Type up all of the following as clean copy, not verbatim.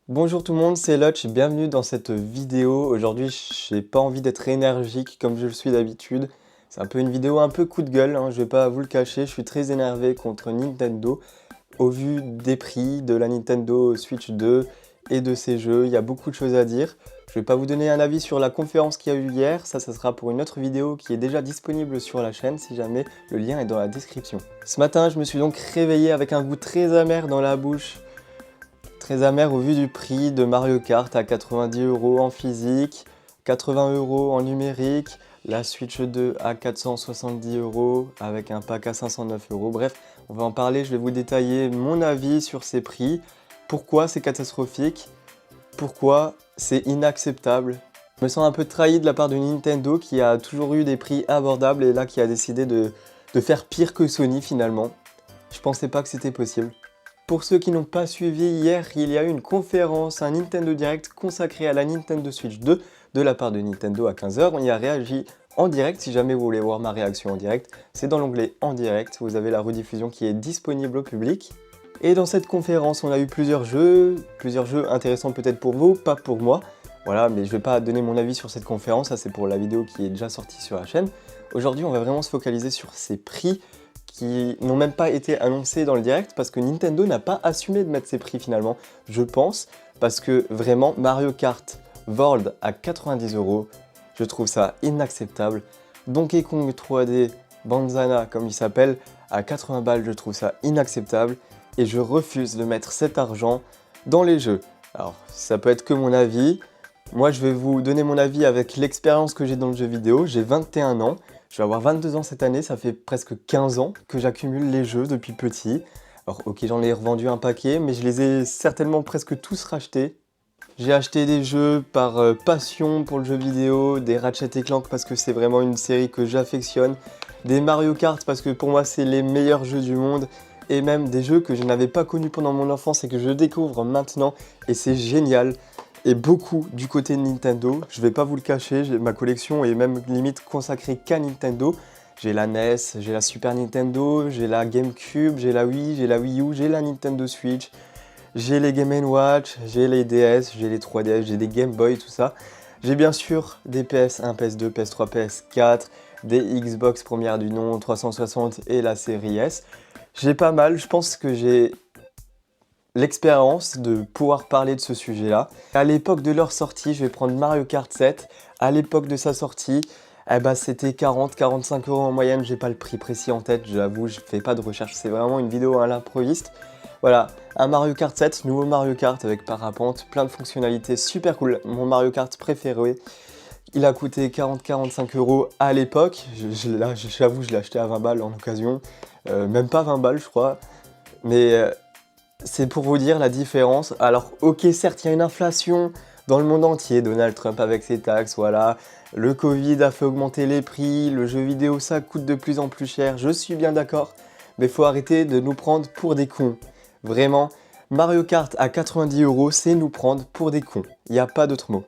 Bonjour tout le monde, c'est Lutch, bienvenue dans cette vidéo. Aujourd'hui, j'ai pas envie d'être énergique comme je le suis d'habitude. C'est un peu une vidéo un peu coup de gueule, je vais pas vous le cacher. Je suis très énervé contre Nintendo. Au vu des prix de la Nintendo Switch 2 et de ses jeux, il y a beaucoup de choses à dire. Je vais pas vous donner un avis sur la conférence qu'il y a eu hier, ça sera pour une autre vidéo qui est déjà disponible sur la chaîne si jamais le lien est dans la description. Ce matin, je me suis donc réveillé avec un goût très amer dans la bouche. Très amer au vu du prix de Mario Kart à 90 € en physique, 80 € en numérique, la Switch 2 à 470 € avec un pack à 509 €. Bref, on va en parler, je vais vous détailler mon avis sur ces prix, pourquoi c'est catastrophique, pourquoi c'est inacceptable. Je me sens un peu trahi de la part de Nintendo qui a toujours eu des prix abordables et là qui a décidé de faire pire que Sony finalement. Je pensais pas que c'était possible. Pour ceux qui n'ont pas suivi, hier, il y a eu une conférence, un Nintendo Direct consacré à la Nintendo Switch 2 de la part de Nintendo à 15 h. On y a réagi en direct. Si jamais vous voulez voir ma réaction en direct, c'est dans l'onglet en direct. Vous avez la rediffusion qui est disponible au public. Et dans cette conférence, on a eu plusieurs jeux intéressants peut-être pour vous, pas pour moi. Voilà, mais je vais pas donner mon avis sur cette conférence, ça c'est pour la vidéo qui est déjà sortie sur la chaîne. Aujourd'hui, on va vraiment se focaliser sur ces prix qui n'ont même pas été annoncés dans le direct parce que Nintendo n'a pas assumé de mettre ses prix finalement, je pense, parce que vraiment Mario Kart World à 90 €, je trouve ça inacceptable. Donkey Kong 3D Banzana, comme il s'appelle, à 80 balles, je trouve ça inacceptable et je refuse de mettre cet argent dans les jeux. Alors, ça peut être que mon avis. Moi, je vais vous donner mon avis avec l'expérience que j'ai dans le jeu vidéo. J'ai 21 ans. Je vais avoir 22 ans cette année, ça fait presque 15 ans que j'accumule les jeux depuis petit. Alors ok, j'en ai revendu un paquet, mais je les ai certainement presque tous rachetés. J'ai acheté des jeux par passion pour le jeu vidéo, des Ratchet & Clank parce que c'est vraiment une série que j'affectionne, des Mario Kart parce que pour moi c'est les meilleurs jeux du monde, et même des jeux que je n'avais pas connus pendant mon enfance et que je découvre maintenant, et c'est génial. Et beaucoup du côté de Nintendo, je vais pas vous le cacher, ma collection est même limite consacrée qu'à Nintendo. J'ai la NES, j'ai la Super Nintendo, j'ai la GameCube, j'ai la Wii, j'ai la Wii U, j'ai la Nintendo Switch, j'ai les Game & Watch, j'ai les DS, j'ai les 3DS, j'ai des Game Boy, tout ça. J'ai bien sûr des PS1, PS2, PS3, PS4, des Xbox première du nom, 360 et la série S. J'ai pas mal, je pense que j'ai l'expérience de pouvoir parler de ce sujet-là. À l'époque de leur sortie, je vais prendre Mario Kart 7. À l'époque de sa sortie, c'était 40-45 € en moyenne. J'ai pas le prix précis en tête, j'avoue, je fais pas de recherche. C'est vraiment une vidéo à l'improviste. Voilà, un Mario Kart 7, nouveau Mario Kart avec parapente, plein de fonctionnalités, super cool. Mon Mario Kart préféré. Il a coûté 40-45 € à l'époque. J'avoue, je l'ai acheté à 20 balles en occasion. Même pas 20 balles, je crois. Mais c'est pour vous dire la différence. Alors ok, certes il y a une inflation dans le monde entier, Donald Trump avec ses taxes, voilà. Le Covid a fait augmenter les prix, le jeu vidéo ça coûte de plus en plus cher, je suis bien d'accord. Mais faut arrêter de nous prendre pour des cons. Vraiment, Mario Kart à 90 €, c'est nous prendre pour des cons. Il n'y a pas d'autre mot.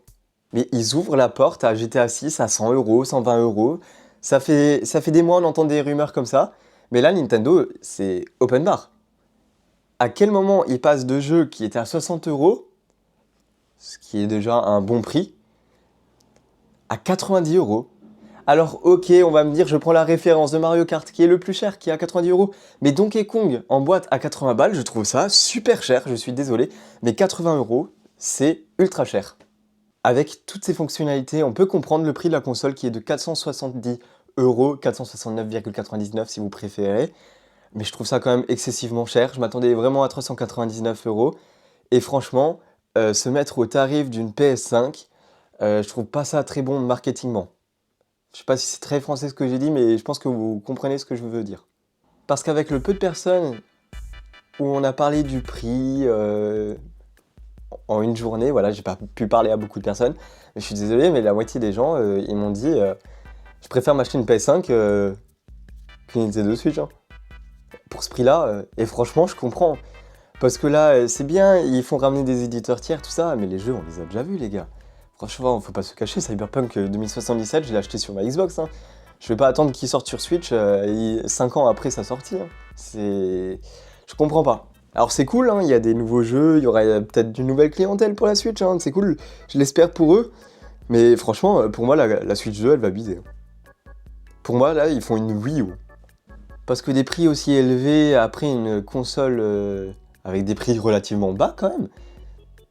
Mais ils ouvrent la porte à GTA 6 à 100 €, 120 €. Ça fait des mois on entend des rumeurs comme ça. Mais là, Nintendo, c'est open bar. À quel moment ils passent de jeux qui étaient à 60 €, ce qui est déjà un bon prix, à 90 €. Alors ok, on va me dire, je prends la référence de Mario Kart qui est le plus cher, qui est à 90 €. Mais Donkey Kong en boîte à 80 balles, je trouve ça super cher, je suis désolé. Mais 80 €, c'est ultra cher. Avec toutes ces fonctionnalités, on peut comprendre le prix de la console qui est de 470 €, 469,99 € si vous préférez. Mais je trouve ça quand même excessivement cher. Je m'attendais vraiment à 399 €. Et franchement, se mettre au tarif d'une PS5, je trouve pas ça très bon marketingment. Je sais pas si c'est très français ce que j'ai dit, mais je pense que vous comprenez ce que je veux dire. Parce qu'avec le peu de personnes où on a parlé du prix en une journée, voilà, j'ai pas pu parler à beaucoup de personnes, mais je suis désolé, mais la moitié des gens, ils m'ont dit je préfère m'acheter une PS5 qu'une Nintendo Switch, hein. Pour ce prix-là, et franchement, je comprends. Parce que là, c'est bien, ils font ramener des éditeurs tiers, tout ça, mais les jeux, on les a déjà vus, les gars. Franchement, faut pas se cacher, Cyberpunk 2077, je l'ai acheté sur ma Xbox, hein. Je vais pas attendre qu'il sorte sur Switch 5 ans après sa sortie, hein. Je comprends pas. Alors c'est cool, hein, il y a des nouveaux jeux, il y aura peut-être une nouvelle clientèle pour la Switch, hein, c'est cool, je l'espère pour eux. Mais franchement, pour moi, la Switch 2, elle va bider. Pour moi, là, ils font une Wii U. Parce que des prix aussi élevés après une console avec des prix relativement bas quand même,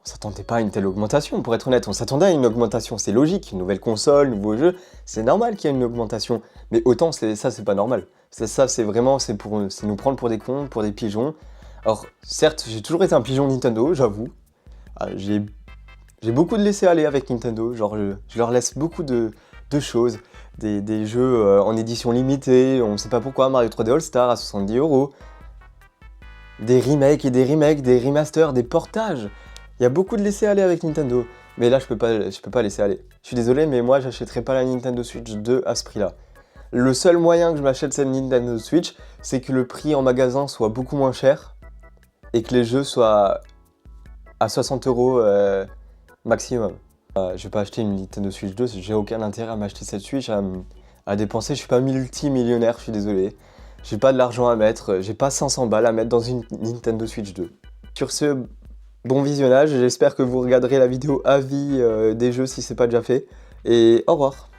on s'attendait pas à une telle augmentation, pour être honnête. On s'attendait à une augmentation, c'est logique. Une nouvelle console, nouveau jeu, c'est normal qu'il y ait une augmentation. Mais autant, ça, c'est pas normal. Ça, c'est vraiment, c'est nous prendre pour des cons, pour des pigeons. Alors, certes, j'ai toujours été un pigeon Nintendo, j'avoue. Ah, j'ai beaucoup de laisser-aller avec Nintendo. Genre, je leur laisse beaucoup de choses. Des jeux en édition limitée, on sait pas pourquoi, Mario 3D All-Star à 70 €. Des remakes et des remakes, des remasters, des portages. Il y a beaucoup de laisser-aller avec Nintendo. Mais là, je peux pas laisser aller. Je suis désolé, mais moi, j'achèterai pas la Nintendo Switch 2 à ce prix-là. Le seul moyen que je m'achète cette Nintendo Switch, c'est que le prix en magasin soit beaucoup moins cher et que les jeux soient à 60 € maximum. Je vais pas acheter une Nintendo Switch 2, j'ai aucun intérêt à m'acheter cette Switch, à dépenser. Je suis pas multimillionnaire, je suis désolé. J'ai pas de l'argent à mettre, j'ai pas 500 balles à mettre dans une Nintendo Switch 2. Sur ce, bon visionnage, j'espère que vous regarderez la vidéo avis des jeux si c'est pas déjà fait. Et au revoir.